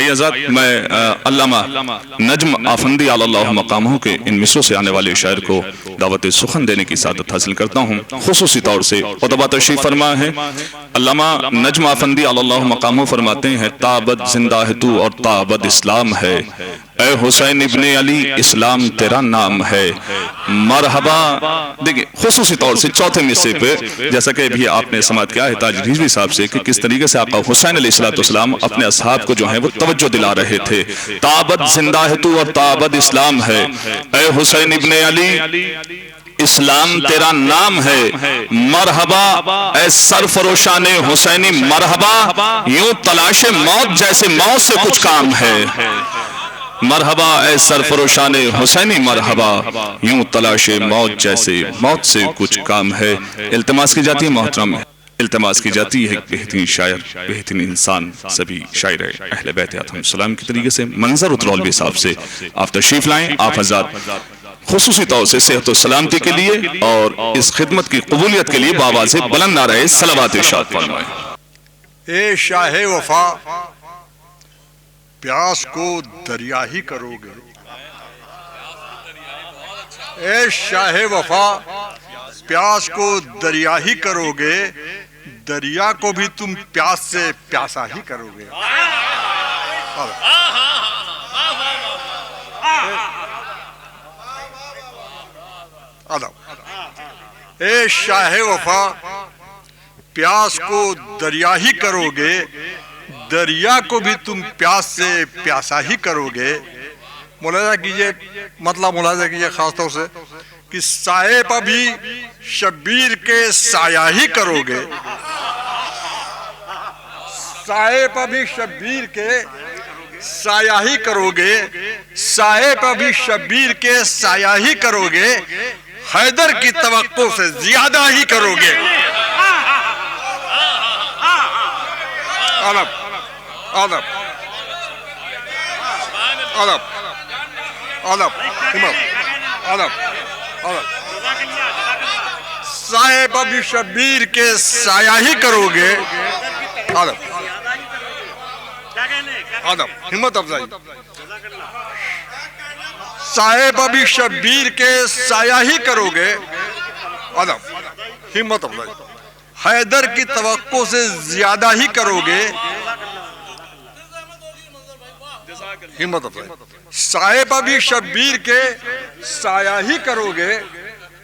भाई आज़ाद, मैं अल्लामा नज्म आफंदी अल्लाह मकामों के इन मिसरों से आने वाले शायर को दावत सुखन देने की सादत हासिल करता हूँ। खुसूसी तौर से खुतबा तशरीफ फरमा है अल्लामा नज्म आफंदी अल्लाह मकामों फरमाते हैं, ताबद जिंदा है तू और ताबद इस्लाम है, ए हुसैन इब्ने अली इस्लाम तेरा नाम है, मरहबा। देखिए खुसूसी तौर से चौथे मिसरे पे जैसा कि भी आपने समात किया है ताज रिजवी साहब से कि किस तरीके से आका हुसैन अलैहिस्सलाम अपने असहाब को जो है वो तवज्जो दिला रहे थे। ताबद जिंदा है तू और ताबद इस्लाम है, ए हुसैन इब्ने अली इस्लाम तेरा नाम है, मरहबा ए सरफरोशाने हुसैनी मरहबा, यूं तलाशे मौत जैसे मौत से कुछ काम है, मरहबा ए सरफरोशाने हुसैनी मरहबा, यूं तलाशे मौत जैसे मौत से कुछ काम है। इल्तिमास की जाती है मोहतरम, इल्तिमास की जाती है बेहतरीन शायर बेहतरीन इंसान सभी शायर अहले बैत अलैहिस्सलाम की तरीके से मंजर उतरौलवी साहब से आप तशरीफ लाएं। आप हज़रात खुसूसी तौर से सेहत और सलामती के लिए और इस खिदमत की कबूलियत के लिए बावाज़े बुलंद नारे सलावत इरशाद फरमाएं। ए शाहे वफा प्यास को दरिया ही करोगे, ए शाहे वफा प्यास को दरिया ही करोगे, दरिया को भी तुम प्यास से प्यासा ही करोगे। ए शाहे वफा प्यास को दरिया ही करोगे, दरिया को भी तुम प्यास से प्यासा ही करोगे। मुलाजा कीजिए, मतलब मुलाजा कीजिए खास तौर से कि साए पर भी शब्बीर के साया ही करोगे, साए पर भी शब्बीर के साया ही करोगे, साए पर भी शब्बीर के साया ही करोगे, हैदर की तवक्को से ज्यादा ही करोगे। अदब अदब अदब अदब अदब अदब, साए पर भी शब्बीर के साया ही करोगे। अदब अदब हिम्मत अफजाई, साए पर भी शब्बीर के साया ही करोगे। अदब हिम्मत अफजाई, हैदर की तवक्को से ज्यादा ही करोगे। हिम्मत अफजाई, साए पर भी शब्बीर के साया ही करोगे।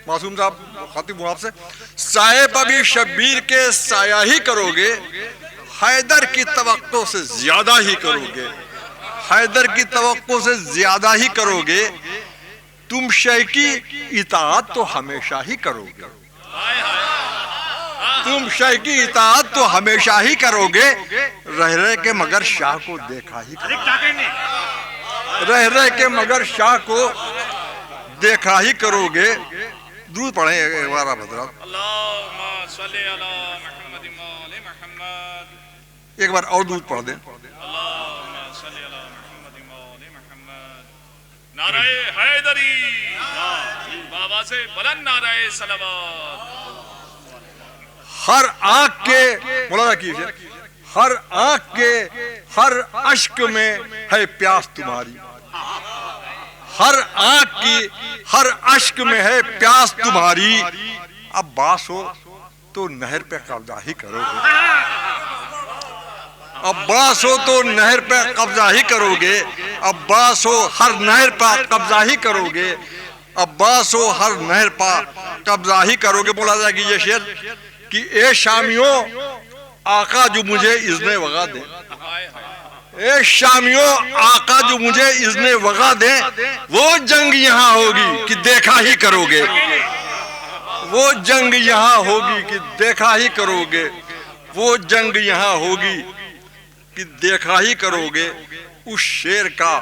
मासूम साहब खातिब हूं आपसे, साए पर भी शब्बीर के साया ही करोगे, हैदर की तवक्को से ज्यादा ही करोगे, हैदर की तवक्को से ज्यादा ही करोगे। तुम शय की इताअत तो हमेशा ही करोगे, तुम शय की इताअत तो हमेशा ही करोगे, रह रह के मगर शाह को देखा ही करोगे, रह रह के मगर शाह को देखा ही करोगे। दूध पढ़े एक बार आप हज़रात, एक बार और दूध पढ़ दें। नाराए हैदरी बाबा से बुलंद नाराए सलावत। हर आंख के मुलाजा कीजिए, हर आंख के हर अश्क में है प्यास तुम्हारी, हर आंख की हर अश्क में है प्यास तुम्हारी। अब बास हो तो नहर पे कब्जा ही करोगे, अब्बास हो तो नहर पे कब्जा ही करोगे, अब्बास हो हर नहर पर कब्जा ही करोगे, अब्बास हो हर नहर पर कब्जा ही करोगे। मुलाजा कीजिए शेर कि ए शामियों आका जो मुझे इज़्ने वगा दे, ए शामियों आका जो मुझे इज़्ने वगा दे, वो जंग यहाँ होगी कि देखा ही करोगे, वो जंग यहाँ होगी कि देखा ही करोगे, वो जंग यहाँ होगी कि देखा ही करोगे। उस शेर का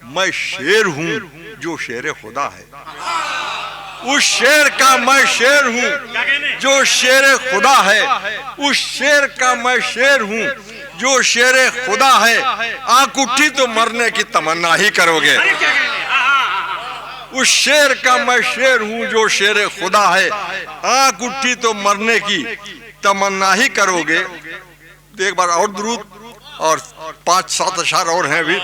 मैं शेर हूं जो शेर खुदा है, उस शेर का मैं शेर हूं जो शेर खुदा है, उस शेर का मैं शेर हूं जो शेर खुदा है। आंख उठी तो मरने की तमन्ना ही करोगे, उस शेर का मैं शेर हूं जो शेर खुदा है, आंख उठी तो मरने की तमन्ना ही करोगे। एक बार और दुरूद और 5-7 अशार और हैं भी।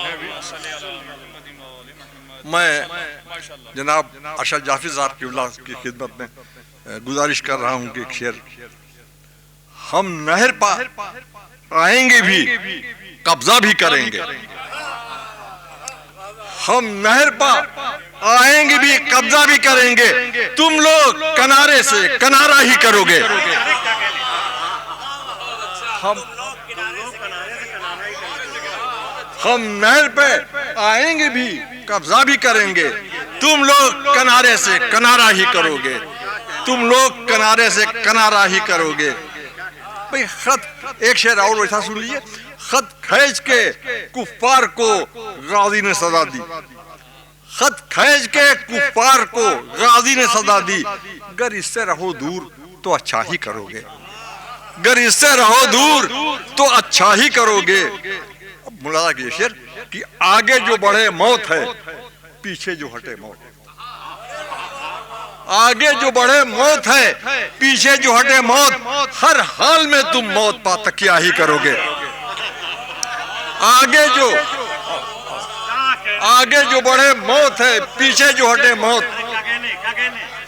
मैं जनाब अरशद जाफी साहब की खिदमत में गुजारिश कर रहा हूँ कि एक शेर, हम नहर पर आएंगे भी कब्जा भी करेंगे, हम नहर पर आएंगे भी कब्जा भी करेंगे, तुम लोग किनारे से किनारा ही करोगे। हम नहर पे आएंगे भी कब्जा भी करेंगे, तुम लोग किनारे से किनारा ही करोगे, तुम लोग किनारे से किनारा ही करोगे। भाई खत एक शेर और वैसा सुन लीजिए, खत खींच के कुफ्फार को गाजी ने सजा दी, खत खींच के कुफ्फार को गाजी ने सजा दी, अगर इससे रहो दूर तो अच्छा ही करोगे, अगर इससे रहो दूर तो अच्छा ही करोगे। अब मुलाजा कीजिए शेर कि आगे जो बढ़े मौत है, पीछे जो हटे मौत, आगे जो बढ़े मौत है, पीछे जो हटे मौत, हर हाल में तुम मौत पा तकिया ही करोगे। आगे जो बढ़े मौत है, पीछे जो हटे मौत,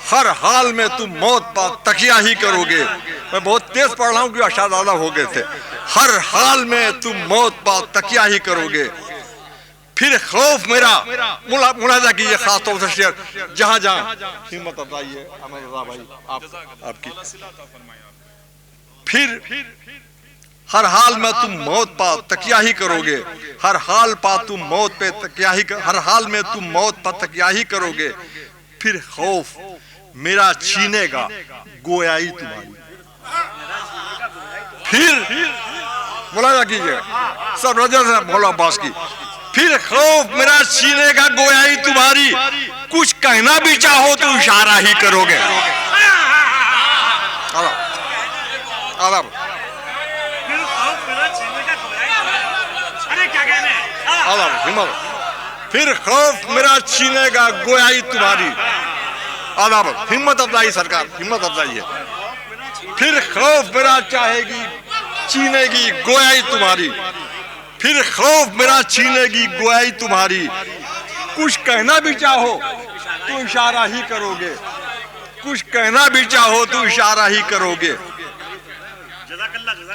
हर हाल में तुम मौत पा तकिया ही करोगे। मैं बहुत तेज पढ़ रहा हूँ कि अशादादा हो गए थे। हर हाल में तुम मौत पा तकिया ही करोगे, फिर खौफ मेरा, मुलाजा कीजिए खास तौर से शेर, जहां जहां हिम्मत अफजाई है अहमद रजा भाई आपकी, फिर हर हाल में तुम मौत पा तकिया ही करोगे, हर हाल पा तुम मौत पे तकिया ही, हर हाल में तुम मौत पा तकिया ही करोगे, फिर खौफ मेरा छीनेगा गोयाई तुम्हारी। फिर मुलाजा कीजिए सब रजा से मौला अब्बास की, फिर खौफ मेरा छीनेगा गोयाई तुम्हारी, कुछ कहना भी चाहो तो इशारा ही करोगे। फिर खौफ मेरा छीनेगा गोयाई तुम्हारी, आदाब हिम्मत अफजाई सरकार, हिम्मत अफजाई है। फिर खौफ मेरा चाहेगी छीनेगी गोयाई तुम्हारी, फिर खौफ मेरा छीनेगी गोयाई तुम्हारी, कुछ कहना भी चाहो तो इशारा ही करोगे, कुछ कहना भी चाहो तो इशारा ही करोगे।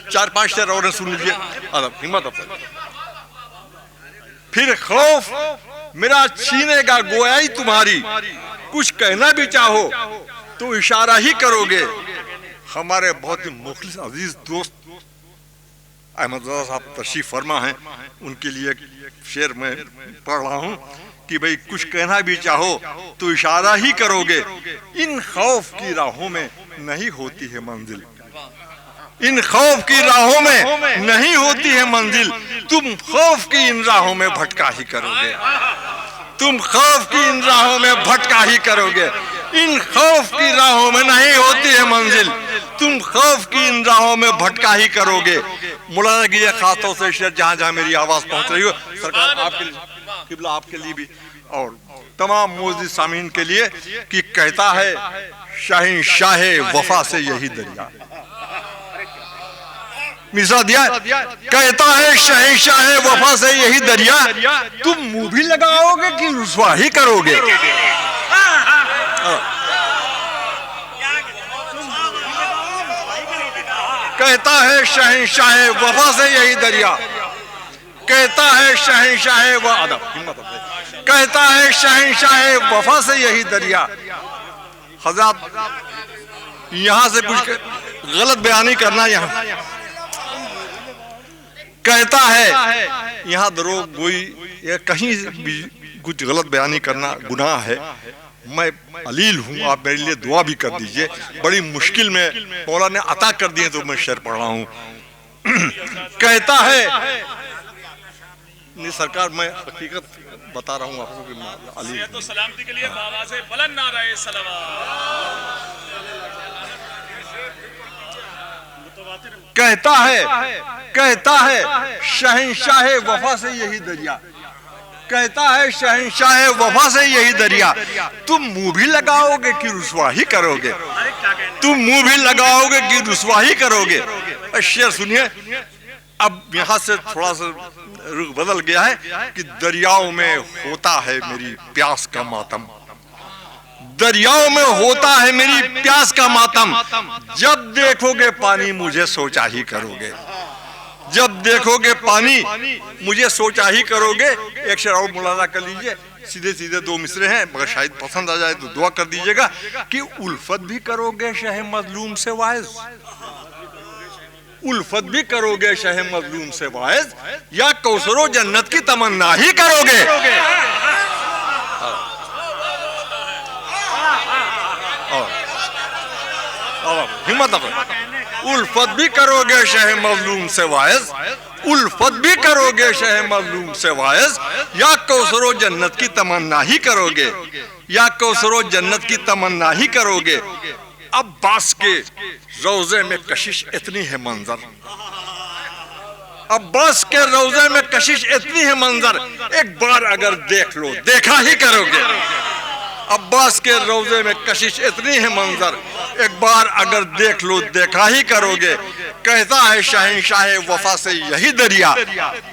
4-5 शेर और सुन लीजिए, हिम्मत अफजाई। फिर खौफ मेरा छीनेगा गोयाई तुम्हारी, कुछ कहना भी चाहो तो इशारा ही करोगे। हमारे बहुत ही मुखलिस अजीज दोस्त अहमद रजा साहब तशरीफ फरमा हैं, उनके लिए शेर में पढ़ रहा हूँ कि भाई कुछ कहना भी चाहो तो इशारा ही करोगे, इन खौफ की राहों में नहीं होती है मंजिल, इन खौफ की राहों में नहीं होती है मंजिल, तुम खौफ की इन राहों में भटका ही करोगे, तुम खौफ की इन राहों में भटका ही करोगे, इन खौफ की राहों में नहीं होती है मंजिल, तुम खौफ की इन राहों में भटका ही करोगे। मुलाजा कीजिए खास तौर से शेर जहां जहां मेरी आवाज पहुंच रही हो सरकार, आपके लिए किबला, आपके लिए भी और तमाम मौजूद सामीन के लिए, कि कहता है शहंशाह वफा से यही दरिया, मिसरा दिया, कहता है शहंशाह वफा से यही दरिया, तुम मुंह भी लगाओगे कि रुसवा ही करोगे। कहता है शहंशाह वफा से यही दरिया, कहता है शहंशाह व अदब, कहता है शहंशाह वफा से यही दरिया। हज़रत यहाँ से कुछ गलत बयानी करना, यहाँ कहता है यहाँ दरोग गोई या कहीं भी कुछ गलत बयानी करना गुनाह है। मैं अलील हूँ, आप मेरे लिए दुआ भी कर दीजिए, बड़ी मुश्किल में मौला ने अता कर दिए तो मैं शेर पढ़ रहा हूँ। कहता है नहीं सरकार, मैं हकीकत बता रहा हूँ आपको कि अलील तो सलामती के लिए बाबा से बुलंद नारे सलावत। कहता है शहंशाह वफा से यही दरिया, कहता है शहंशाह वफा से यही दरिया, तुम मुंह भी लगाओगे कि रुसवा ही करोगे, तुम मुंह भी लगाओगे कि रुसवा ही करोगे। शेर सुनिए, अब यहाँ से थोड़ा सा रुख बदल गया है कि दरियाओं में होता है मेरी प्यास का मातम, दरियाओं में होता है मेरी प्यास का मातम, जब देखोगे पानी मुझे सोचा ही करोगे, जब देखोगे पानी मुझे सोचा ही करोगे। एक शेर और मुलाजा कर लीजिए, सीधे सीधे दो मिसरे हैं, मगर शायद पसंद आ जाए तो दुआ कर दीजिएगा कि उल्फत भी करोगे शह मजलूम से वाइज, उल्फत भी करोगे शह मजलूम से वाइज, या कौसरो जन्नत की तमन्ना ही करोगे। हिम्मत उल्फत भी करोगे शह मजलूम से वाइज, उल्फत भी करोगे शह मजलूम से वाइज, या कौसरो जन्नत की तमन्ना ही करोगे, या कौसरो जन्नत की तमन्ना ही करोगे। अब्बास के रोजे में कशिश इतनी है मंजर, अब्बास के रोजे में कशिश इतनी है मंजर, एक बार अगर देख लो देखा ही करोगे। अब्बास के रोजे में कशिश इतनी है मंजर, एक बार अगर देख लो देखा ही करोगे। कहता है शहंशाह वफा से यही दरिया,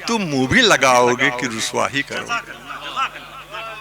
तुम मुंह भी लगाओगे कि रुसवा ही करोगे।